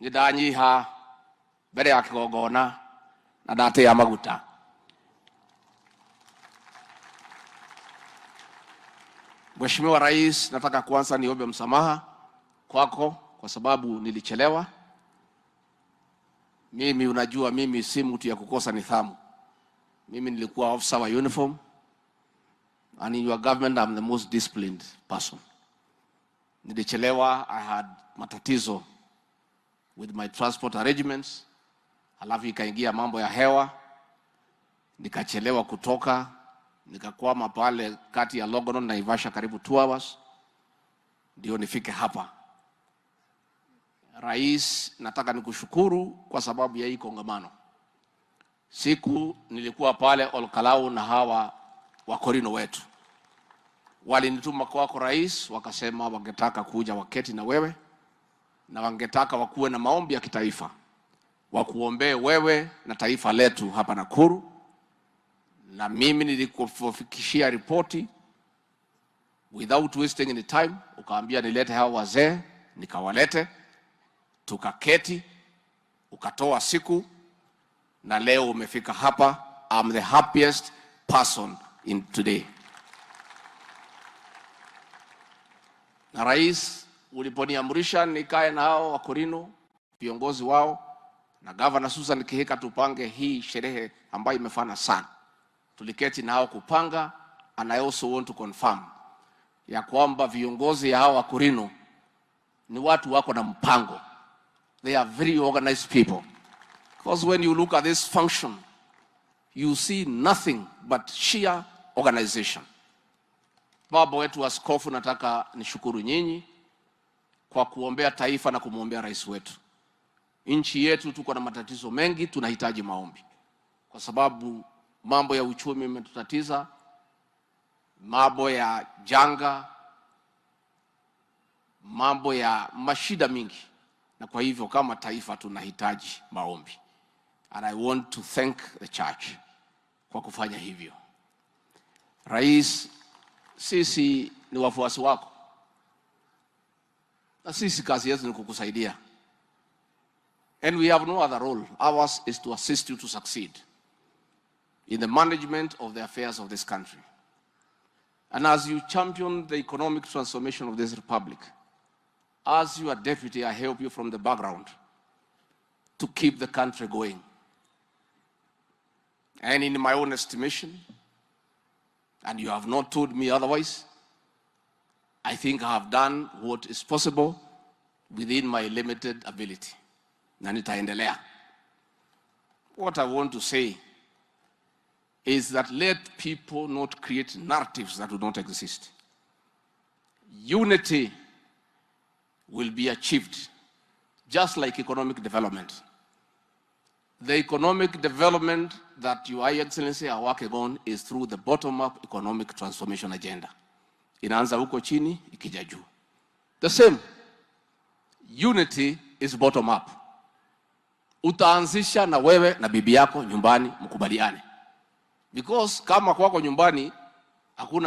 nidanyiha mbere ya kigongona na ndate ya maguta. Mheshimiwa Rais, nataka kwanza niombe msamaha kwako kwa sababu nilichelewa. Mimi unajua mimi si mtu ya kukosa nidhamu. Mimi nilikuwa officer wa uniform, and in your government I'm the most disciplined person. Nilichelewa, I had matatizo with my transport arrangements. Halafu ikaingia mambo ya hewa, nikachelewa kutoka, nikakwama pale kati ya Longonot na Naivasha karibu 2 hours ndio nifike hapa. Rais, nataka nikushukuru kwa sababu ya hii kongamano. Siku nilikuwa pale Olkalau na hawa wakorino wetu walinituma kwako Rais, wakasema wangetaka kuja waketi na wewe na wangetaka wakuwe na maombi ya kitaifa, wakuombee wewe na taifa letu hapa Nakuru. Na mimi nilikufikishia ripoti without wasting any time, ukaambia nilete hawa wazee, nikawalete, tukaketi, ukatoa siku, na leo umefika hapa. I'm the happiest person in today. Na Rais, uliponiamrisha nikae na hao wakorino, viongozi wao na Governor Susan Kihika tupange hii sherehe ambayo imefana sana, tuliketi na hao kupanga, and I also want to confirm ya kwamba viongozi ya hao wakorino ni watu wako na mpango. They are very organized people. Because when you look at this function, you see nothing but sheer organization. Baba wetu askofu, nataka nishukuru nyinyi kwa kuombea taifa na kumwombea rais wetu. Nchi yetu tuko na matatizo mengi, tunahitaji maombi. Kwa sababu mambo ya uchumi imetutatiza, mambo ya janga, mambo ya mashida mingi. Na kwa hivyo kama taifa tunahitaji maombi. And I want to thank the church kwa kufanya hivyo. Rais, sisi ni wafuasi wako. Na sisi kazi yetu ni kukusaidia. And we have no other role. Ours is to assist you to succeed in the management of the affairs of this country. And as you champion the economic transformation of this republic, as your deputy, I help you from the background to keep the country going. And in my own estimation, and you have not told me otherwise, I think I have done what is possible within my limited ability. Na nitaendelea. What I want to say is that let people not create narratives that do not exist. Unity will be achieved just like economic development. The economic development that Your Excellency are working on is through the bottom-up economic transformation agenda. Inaanza huko chini, ikija juu. The same. Unity is bottom-up. Utaanzisha na wewe na bibi yako nyumbani mkubaliane. Because kama kwako nyumbani hakuna